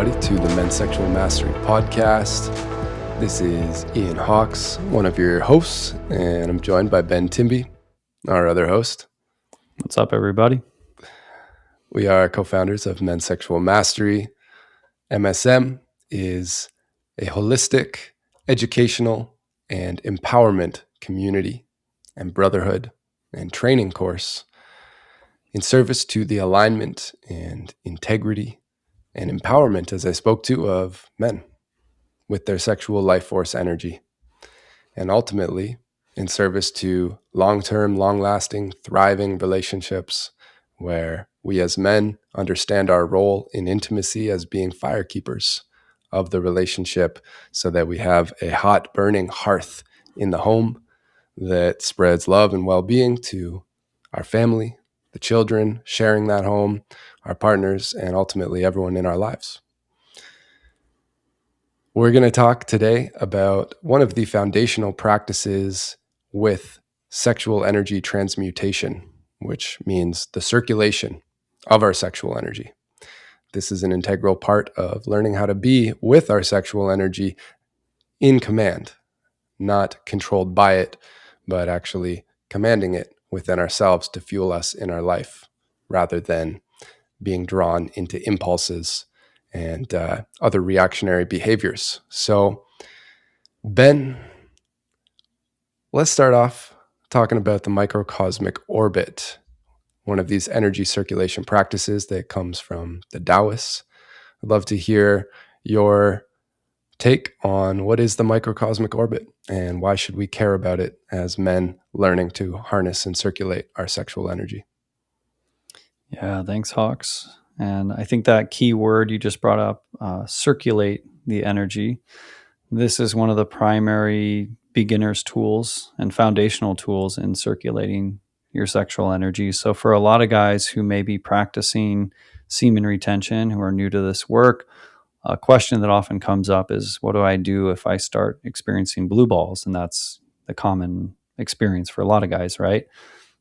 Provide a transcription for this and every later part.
everybody, to the Men's Sexual Mastery Podcast. This is Ian Hawks, one of your hosts, and I'm joined by Ben Timby, our other host. What's up, everybody? We are co-founders of Men's Sexual Mastery. MSM is a holistic, educational, and empowerment community and brotherhood and training course in service to the alignment and integrity and empowerment, as I spoke to, of men with their sexual life force energy, and ultimately in service to long-term, long-lasting, thriving relationships where we as men understand our role in intimacy as being firekeepers of the relationship so that we have a hot, burning hearth in the home that spreads love and well-being to our family, the children, sharing that home, our partners, and ultimately everyone in our lives. We're going to talk today about one of the foundational practices with sexual energy transmutation, which means the circulation of our sexual energy. This is an integral part of learning how to be with our sexual energy in command, not controlled by it, but actually commanding it within ourselves to fuel us in our life, rather than being drawn into impulses and other reactionary behaviors. So, Ben, let's start off talking about the microcosmic orbit, one of these energy circulation practices that comes from the Taoists. I'd love to hear your take on what is the microcosmic orbit and why should we care about it as men learning to harness and circulate our sexual energy. Yeah, thanks, Hawks. And I think that key word you just brought up, circulate the energy. This is one of the primary beginner's tools and foundational tools in circulating your sexual energy. So for a lot of guys who may be practicing semen retention, who are new to this work, a question that often comes up is, what do I do if I start experiencing blue balls? And that's the common experience for a lot of guys, right?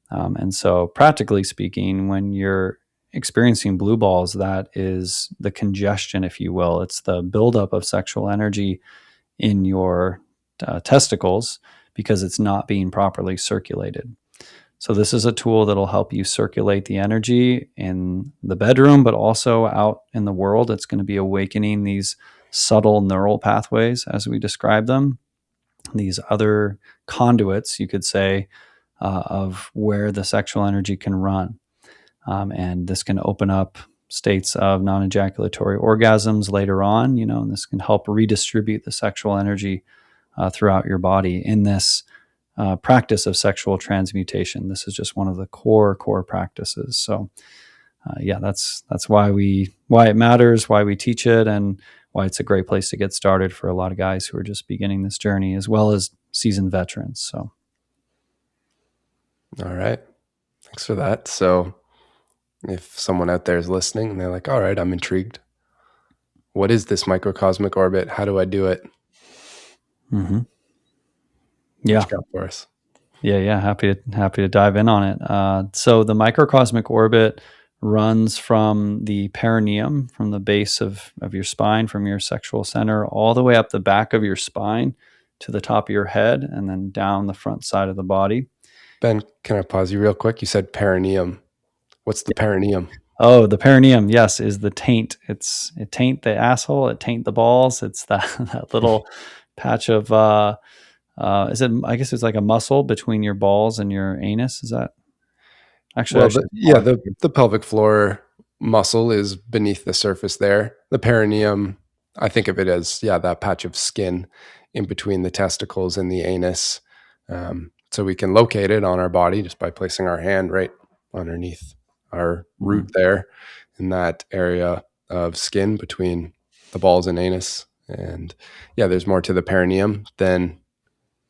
And so practically speaking, when you're experiencing blue balls, that is the congestion, if you will. It's the buildup of sexual energy in your testicles because it's not being properly circulated. So this is a tool that'll help you circulate the energy in the bedroom, but also out in the world. It's going to be awakening these subtle neural pathways, as we describe them, these other conduits, you could say, of where the sexual energy can run. And this can open up states of non-ejaculatory orgasms later on, and this can help redistribute the sexual energy throughout your body in this practice of sexual transmutation. This is just one of the core practices. So that's why it matters, why we teach it, and why it's a great place to get started for a lot of guys who are just beginning this journey, as well as seasoned veterans. So. All right. Thanks for that. So if someone out there is listening and they're like, all right, I'm intrigued. What is this microcosmic orbit? How do I do it? Mm-hmm. Yeah. What you got for us? Yeah. Happy to dive in on it. So the microcosmic orbit runs from the perineum, from the base of your spine, from your sexual center, all the way up the back of your spine to the top of your head, and then down the front side of the body. Ben, can I pause you real quick? You said perineum. What's the perineum? Oh, the perineum, yes, is the taint. It taint the asshole, it taint the balls. It's that little patch of is it? I guess it's like a muscle between your balls and your anus. Is that actually? Well, the pelvic floor muscle is beneath the surface there. The perineum, I think of it as that patch of skin in between the testicles and the anus. So we can locate it on our body just by placing our hand right underneath our root there in that area of skin between the balls and anus. And there's more to the perineum than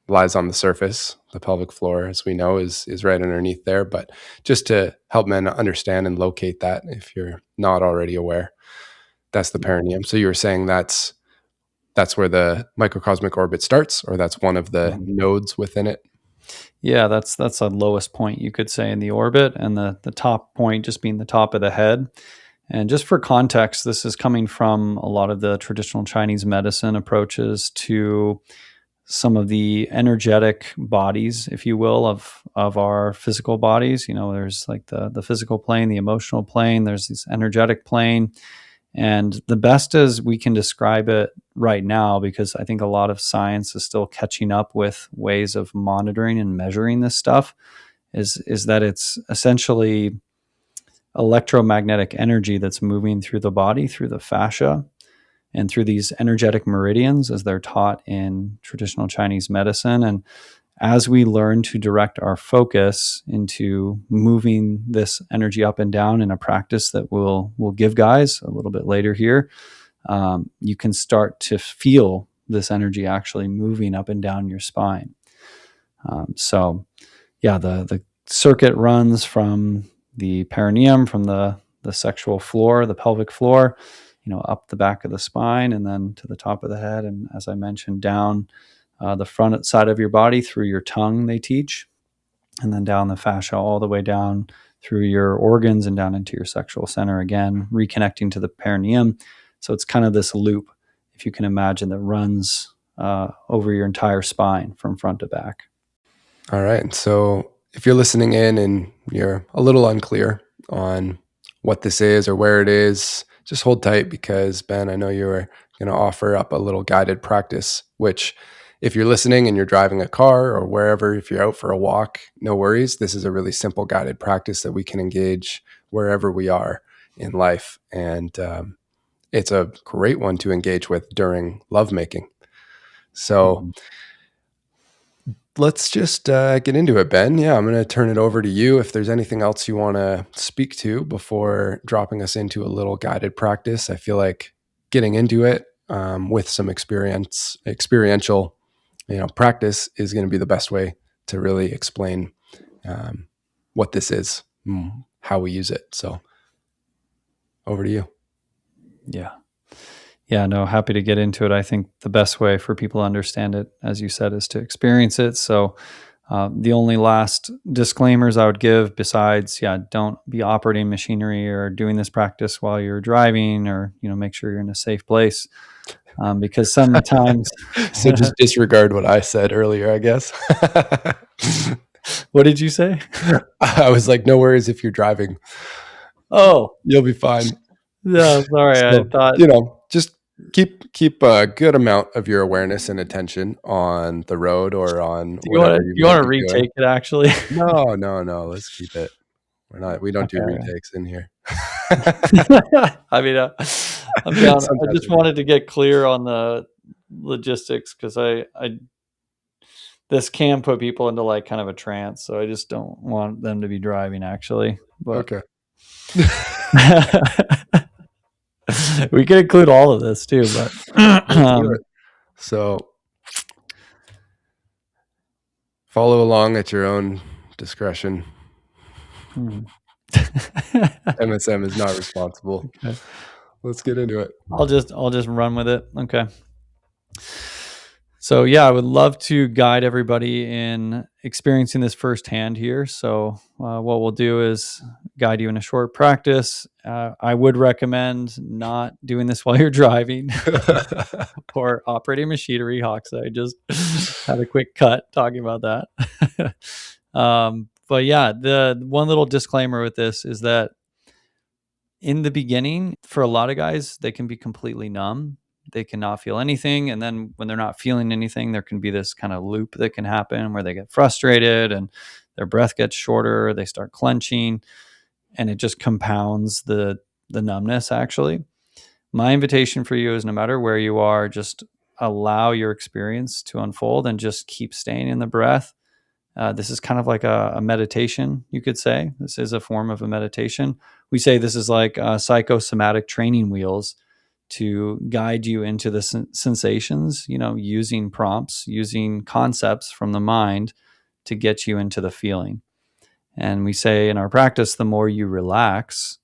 lies on the surface. The pelvic floor, as we know, is right underneath there. But just to help men understand and locate that, if you're not already aware, that's the perineum. So you were saying that's where the microcosmic orbit starts, or that's one of the nodes within it? Yeah, that's the lowest point, you could say, in the orbit, and the top point just being the top of the head. And just for context, this is coming from a lot of the traditional Chinese medicine approaches to some of the energetic bodies, if you will, of our physical bodies. There's like the physical plane, the emotional plane, there's this energetic plane. And the best as we can describe it right now, because I think a lot of science is still catching up with ways of monitoring and measuring this stuff, is that it's essentially electromagnetic energy that's moving through the body, through the fascia, and through these energetic meridians as they're taught in traditional Chinese medicine. And as we learn to direct our focus into moving this energy up and down in a practice that we'll give guys a little bit later here, you can start to feel this energy actually moving up and down your spine. So yeah, the circuit runs from the perineum, from the sexual floor, the pelvic floor, up the back of the spine, and then to the top of the head. And as I mentioned, down the front side of your body through your tongue, they teach, and then down the fascia all the way down through your organs and down into your sexual center, again, reconnecting to the perineum. So it's kind of this loop, if you can imagine, that runs over your entire spine from front to back. All right. So if you're listening in and you're a little unclear on what this is or where it is, just hold tight, because Ben, I know you were going to offer up a little guided practice, which if you're listening and you're driving a car or wherever, if you're out for a walk, no worries. This is a really simple guided practice that we can engage wherever we are in life. And it's a great one to engage with during lovemaking. So let's just get into it, Ben. Yeah, I'm going to turn it over to you. If there's anything else you want to speak to before dropping us into a little guided practice, I feel like getting into it with some experiential, practice is going to be the best way to really explain what this is, how we use it. So over to you. Yeah, no, happy to get into it. I think the best way for people to understand it, as you said, is to experience it. So the only last disclaimers I would give, besides, don't be operating machinery or doing this practice while you're driving, or, make sure you're in a safe place. Because sometimes... So just disregard what I said earlier, I guess. What did you say? I was like, no worries if you're driving. Oh, you'll be fine. No, sorry. So, I thought, just keep a good amount of your awareness and attention on the road or on whatever you want to retake it, actually? No. Let's keep it. We don't do retakes in here. I mean, I'm down. I just wanted to get clear on the logistics, because this can put people into like kind of a trance. So I just don't want them to be driving, actually. But okay. We can include all of this too, but so follow along at your own discretion. MSM is not responsible. Okay. Let's get into it. I'll just run with it. Okay. So I would love to guide everybody in experiencing this firsthand here. So what we'll do is guide you in a short practice. I would recommend not doing this while you're driving or operating machinery. Hawks, I just had a quick cut talking about that. But the one little disclaimer with this is that in the beginning, for a lot of guys, they can be completely numb. They cannot feel anything. And then when they're not feeling anything, there can be this kind of loop that can happen where they get frustrated and their breath gets shorter. They start clenching, and it just compounds the numbness, actually. My invitation for you is, no matter where you are, just allow your experience to unfold and just keep staying in the breath. This is kind of like a meditation, you could say. This is a form of a meditation. We say this is like psychosomatic training wheels to guide you into the sensations, using prompts, using concepts from the mind to get you into the feeling. And we say in our practice, the more you relax,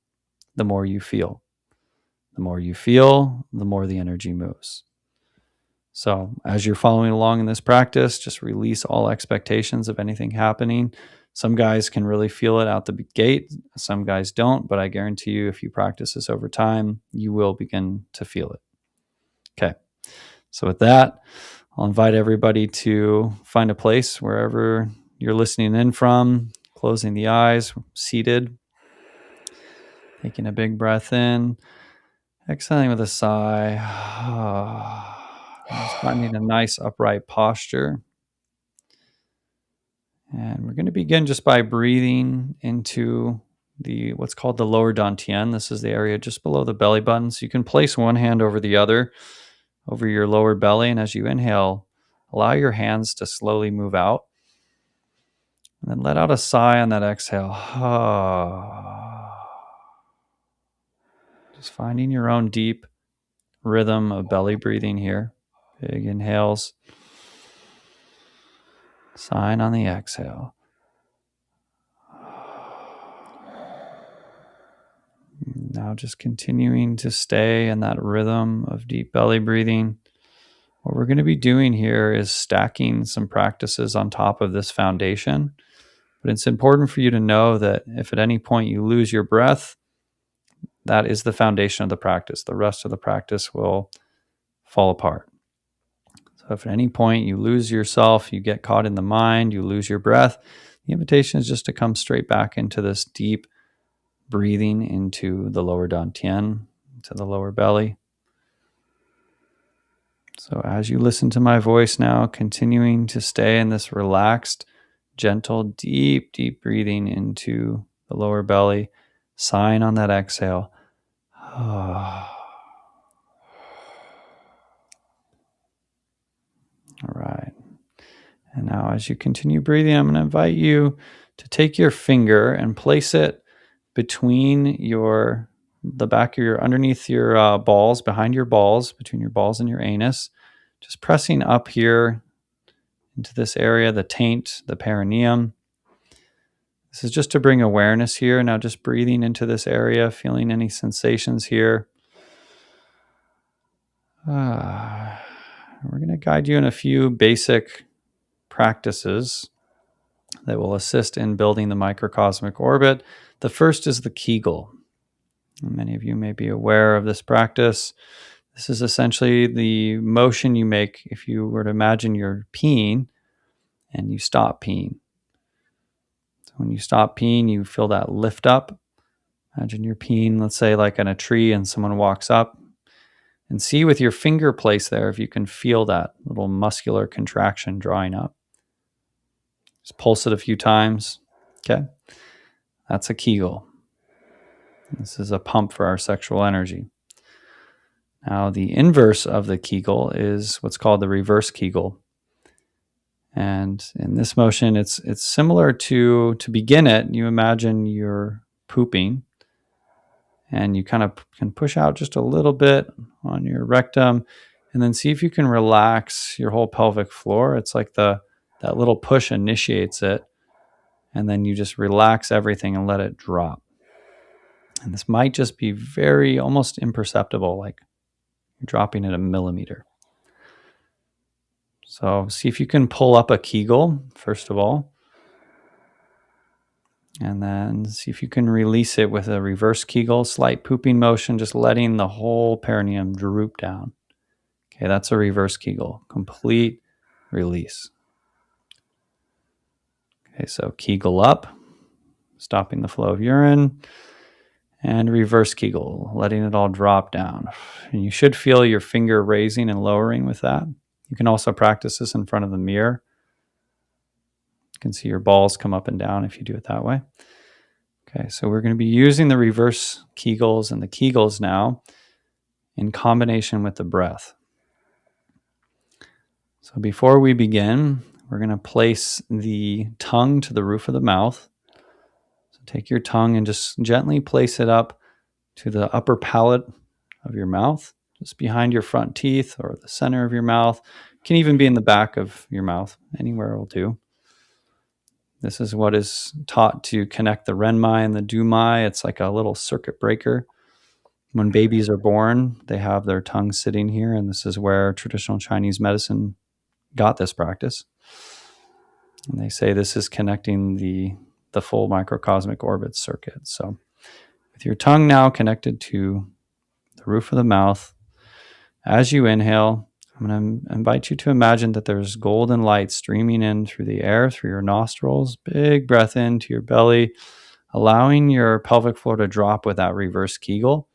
the more you feel. The more you feel, the more the energy moves. So as you're following along in this practice, just release all expectations of anything happening. Some guys can really feel it out the gate. Some guys don't, but I guarantee you, if you practice this over time, you will begin to feel it. Okay. So with that, I'll invite everybody to find a place wherever you're listening in from, closing the eyes, seated, taking a big breath in, exhaling with a sigh, just finding a nice upright posture. And we're going to begin just by breathing into what's called the lower dantian. This is the area just below the belly button. So you can place one hand over the other, over your lower belly. And as you inhale, allow your hands to slowly move out. And then let out a sigh on that exhale. Just finding your own deep rhythm of belly breathing here. Big inhales. Sighing on the exhale. Now just continuing to stay in that rhythm of deep belly breathing. What we're going to be doing here is stacking some practices on top of this foundation. But it's important for you to know that if at any point you lose your breath, that is the foundation of the practice. The rest of the practice will fall apart. So if at any point you lose yourself, you get caught in the mind, you lose your breath, the invitation is just to come straight back into this deep breathing into the lower dantian, to the lower belly. So as you listen to my voice now, continuing to stay in this relaxed, gentle, deep, deep breathing into the lower belly, sighing on that exhale. All right. And now as you continue breathing, I'm going to invite you to take your finger and place it between the back of underneath your balls, behind your balls, between your balls and your anus, just pressing up here into this area, the taint, the perineum. This is just to bring awareness here. Now just breathing into this area, feeling any sensations here. We're going to guide you in a few basic practices that will assist in building the microcosmic orbit. The first is the Kegel. Many of you may be aware of this practice. This is essentially the motion you make if you were to imagine you're peeing and you stop peeing. So when you stop peeing, you feel that lift up. Imagine you're peeing, let's say, like in a tree, and someone walks up. And see with your finger placed there if you can feel that little muscular contraction drawing up. Just pulse it a few times. Okay. That's a Kegel. This is a pump for our sexual energy. Now, the inverse of the Kegel is what's called the reverse Kegel. And in this motion, it's similar to begin it, you imagine you're pooping and you kind of can push out just a little bit on your rectum and then see if you can relax your whole pelvic floor. It's like that little push initiates it, and then you just relax everything and let it drop. And this might just be very almost imperceptible, like you're dropping it a millimeter. So see if you can pull up a Kegel, first of all. And then see if you can release it with a reverse Kegel, slight pooping motion, just letting the whole perineum droop down. Okay, that's a reverse Kegel, complete release. Okay, so Kegel up, stopping the flow of urine, and reverse Kegel, letting it all drop down. And you should feel your finger raising and lowering with that. You can also practice this in front of the mirror. You can see your balls come up and down if you do it that way. Okay, so we're going to be using the reverse Kegels and the Kegels now in combination with the breath. So before we begin, we're going to place the tongue to the roof of the mouth. So take your tongue and just gently place it up to the upper palate of your mouth, just behind your front teeth or the center of your mouth. It can even be in the back of your mouth, anywhere will do. This is what is taught to connect the renmai and the dumai. It's like a little circuit breaker. When babies are born, they have their tongue sitting here, and this is where traditional Chinese medicine got this practice. And they say this is connecting the the full microcosmic orbit circuit. So with your tongue now connected to the roof of the mouth, as you inhale, I'm going to invite you to imagine that there's golden light streaming in through the air, through your nostrils. Big breath into your belly, allowing your pelvic floor to drop with that reverse Kegel.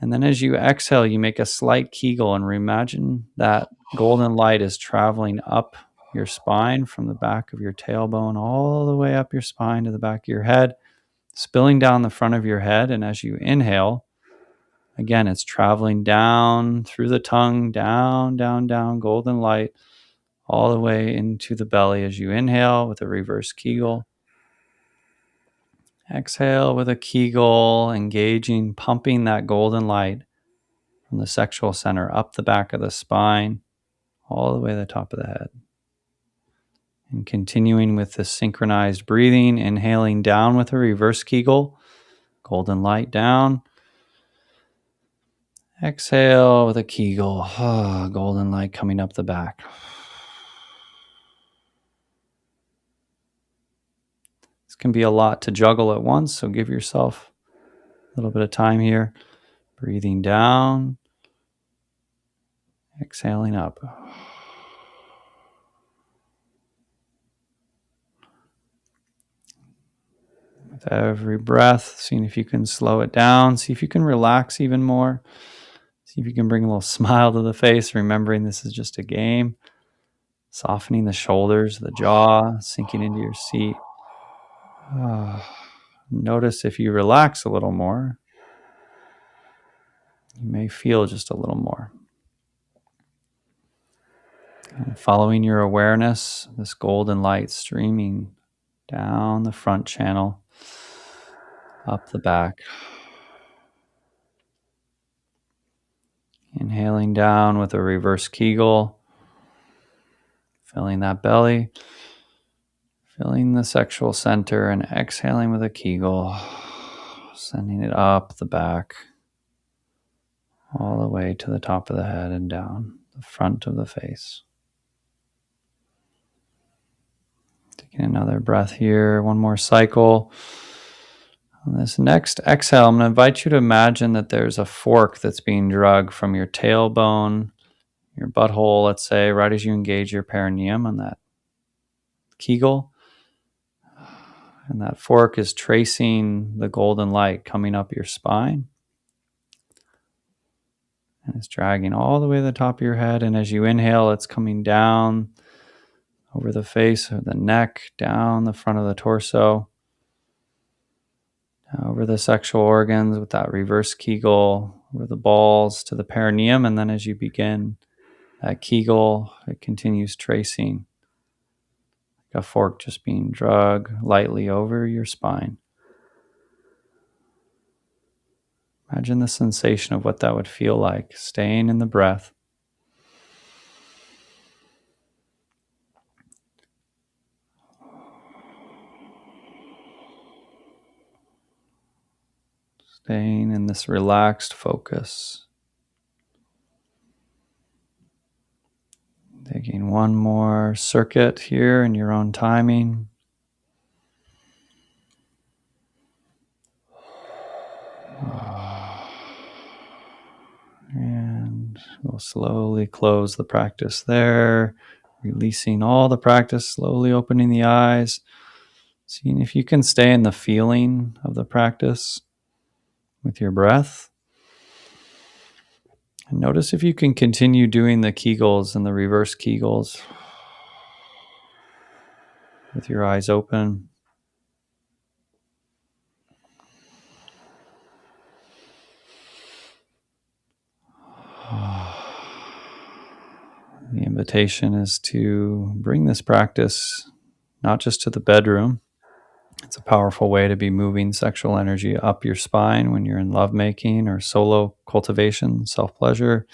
And then as you exhale, you make a slight Kegel and imagine that golden light is traveling up your spine from the back of your tailbone all the way up your spine to the back of your head, spilling down the front of your head. And as you inhale, again, it's traveling down through the tongue, down, down, down, golden light, all the way into the belly as you inhale with a reverse Kegel. Exhale with a Kegel, engaging, pumping that golden light from the sexual center up the back of the spine, all the way to the top of the head. And continuing with the synchronized breathing, inhaling down with a reverse Kegel, golden light down. Exhale with a Kegel, golden light coming up the back. This can be a lot to juggle at once, so give yourself a little bit of time here. Breathing down, exhaling up. With every breath, seeing if you can slow it down, see if you can relax even more. See if you can bring a little smile to the face, remembering this is just a game. Softening the shoulders, the jaw, sinking into your seat. Notice if you relax a little more, you may feel just a little more. And following your awareness, this golden light streaming down the front channel, up the back. Inhaling down with a reverse Kegel, filling that belly, filling the sexual center, and exhaling with a Kegel, sending it up the back, all the way to the top of the head and down the front of the face. Taking another breath here, one more cycle. On this next exhale, I'm going to invite you to imagine that there's a fork that's being dragged from your tailbone, your butthole, let's say, right as you engage your perineum on that Kegel. And that fork is tracing the golden light coming up your spine. And it's dragging all the way to the top of your head. And as you inhale, it's coming down over the face or the neck, down the front of the torso, over the sexual organs with that reverse Kegel, over the balls to the perineum. And then as you begin that Kegel, it continues tracing like a fork just being dragged lightly over your spine. Imagine the sensation of what that would feel like, staying in the breath. Staying in this relaxed focus. Taking one more circuit here in your own timing. And we'll slowly close the practice there, releasing all the practice, slowly opening the eyes, seeing if you can stay in the feeling of the practice with your breath. And notice if you can continue doing the Kegels and the reverse Kegels with your eyes open. The invitation is to bring this practice not just to the bedroom. It's a powerful way to be moving sexual energy up your spine when you're in lovemaking or solo cultivation, self-pleasure.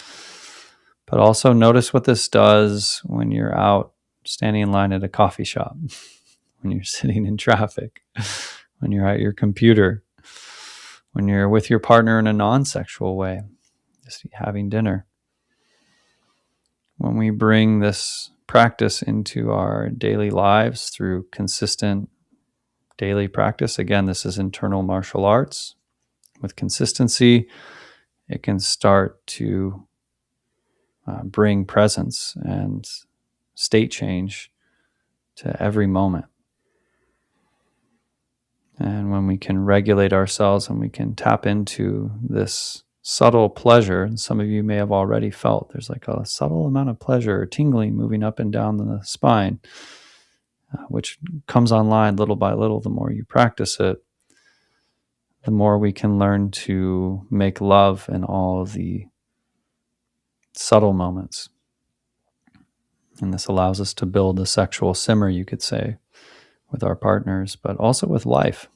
But also notice what this does when you're out standing in line at a coffee shop, when you're sitting in traffic, when you're at your computer, when you're with your partner in a non-sexual way, just having dinner. When we bring this practice into our daily lives through consistent daily practice. Again, this is internal martial arts. With consistency, it can start to bring presence and state change to every moment. And when we can regulate ourselves and we can tap into this subtle pleasure, and some of you may have already felt there's like a subtle amount of pleasure or tingling moving up and down the spine, which comes online little by little. The more you practice it, the more we can learn to make love in all of the subtle moments. And this allows us to build a sexual simmer, you could say, with our partners, but also with life.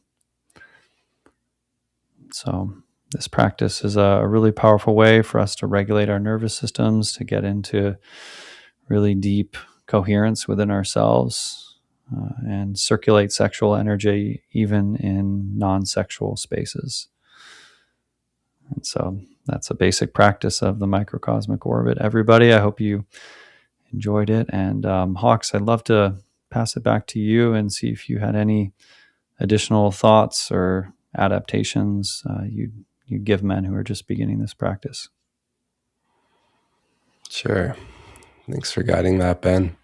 So this practice is a really powerful way for us to regulate our nervous systems, to get into really deep coherence within ourselves, and circulate sexual energy even in non-sexual spaces. And so that's a basic practice of the Microcosmic Orbit. Everybody, I hope you enjoyed it. And Hawks, I'd love to pass it back to you and see if you had any additional thoughts or adaptations you'd give men who are just beginning this practice. Sure. Thanks for guiding that, Ben.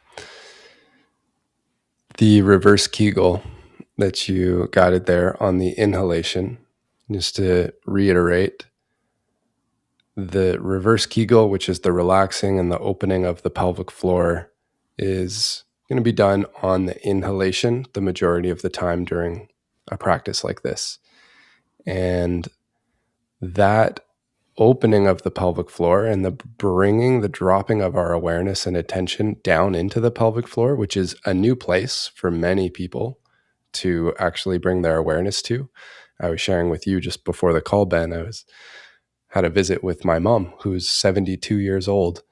The reverse Kegel that you guided there on the inhalation, just to reiterate, the reverse Kegel, which is the relaxing and the opening of the pelvic floor, is going to be done on the inhalation the majority of the time during a practice like this. And that opening of the pelvic floor and the dropping of our awareness and attention down into the pelvic floor, which is a new place for many people to actually bring their awareness to. I was sharing with you just before the call, Ben, had a visit with my mom, who's 72 years old,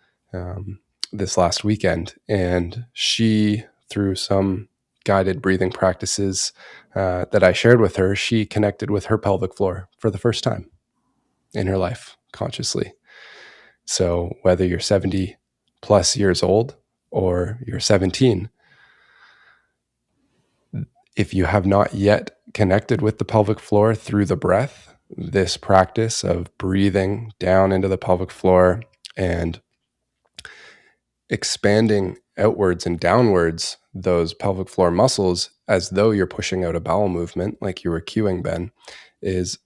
this last weekend. And she, through some guided breathing practices that I shared with her, she connected with her pelvic floor for the first time in her life consciously. So whether you're 70 plus years old or you're 17, if you have not yet connected with the pelvic floor through the breath, this practice of breathing down into the pelvic floor and expanding outwards and downwards those pelvic floor muscles as though you're pushing out a bowel movement, like you were cueing, Ben, is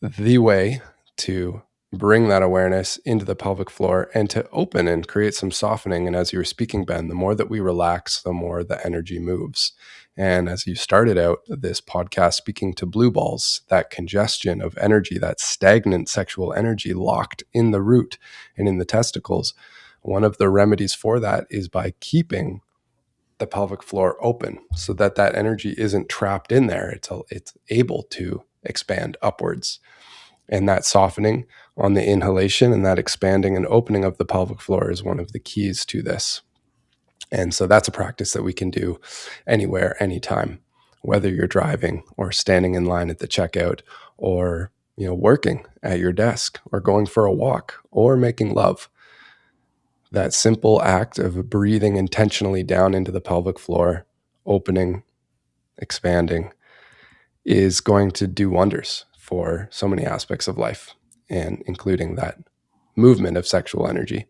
the way to bring that awareness into the pelvic floor and to open and create some softening. And as you were speaking, Ben, the more that we relax, the more the energy moves. And as you started out this podcast speaking to blue balls, that congestion of energy, that stagnant sexual energy locked in the root and in the testicles, one of the remedies for that is by keeping the pelvic floor open so that that energy isn't trapped in there. It's able to expand upwards. And that softening on the inhalation and that expanding and opening of the pelvic floor is one of the keys to this. And so that's a practice that we can do anywhere, anytime, whether you're driving or standing in line at the checkout or, working at your desk or going for a walk or making love. That simple act of breathing intentionally down into the pelvic floor, opening, expanding, is going to do wonders for so many aspects of life, and including that movement of sexual energy.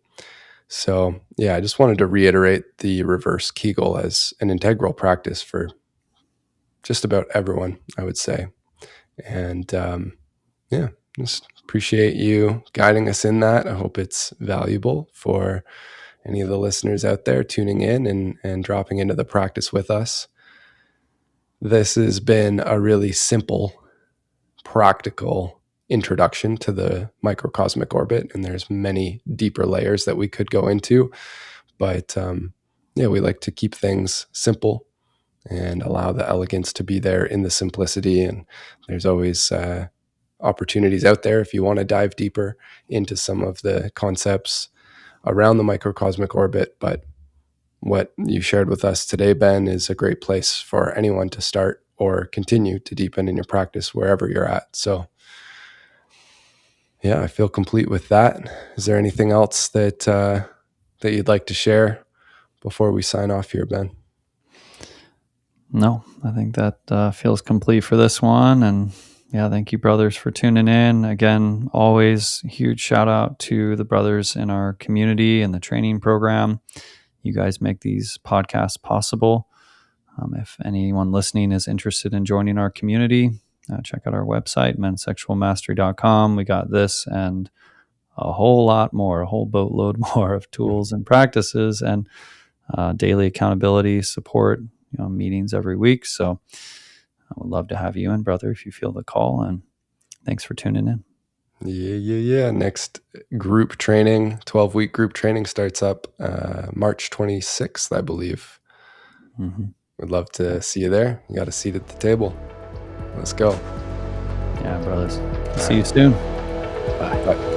So, I just wanted to reiterate the reverse Kegel as an integral practice for just about everyone, I would say. And just appreciate you guiding us in that. I hope it's valuable for any of the listeners out there tuning in and dropping into the practice with us. This has been a really simple, practical introduction to the microcosmic orbit, and there's many deeper layers that we could go into, but we like to keep things simple and allow the elegance to be there in the simplicity. And there's always opportunities out there if you want to dive deeper into some of the concepts around the microcosmic orbit. But what you shared with us today, Ben, is a great place for anyone to start or continue to deepen in your practice wherever you're at. So I feel complete with that. Is there anything else that you'd like to share before we sign off here, Ben? No, I think that feels complete for this one. And yeah, thank you, brothers, for tuning in. Again, always huge shout out to the brothers in our community and the training program. You guys make these podcasts possible. If anyone listening is interested in joining our community, check out our website, mensexualmastery.com. We got this and a whole lot more, a whole boatload more of tools and practices and daily accountability support, meetings every week. So I would love to have you in, brother, if you feel the call. And thanks for tuning in. Yeah. Next group training, 12-week group training starts up March 26th, I believe. Mm-hmm. We'd love to see you there. You got a seat at the table. Let's go. Yeah, brothers. See you soon. Bye. Bye.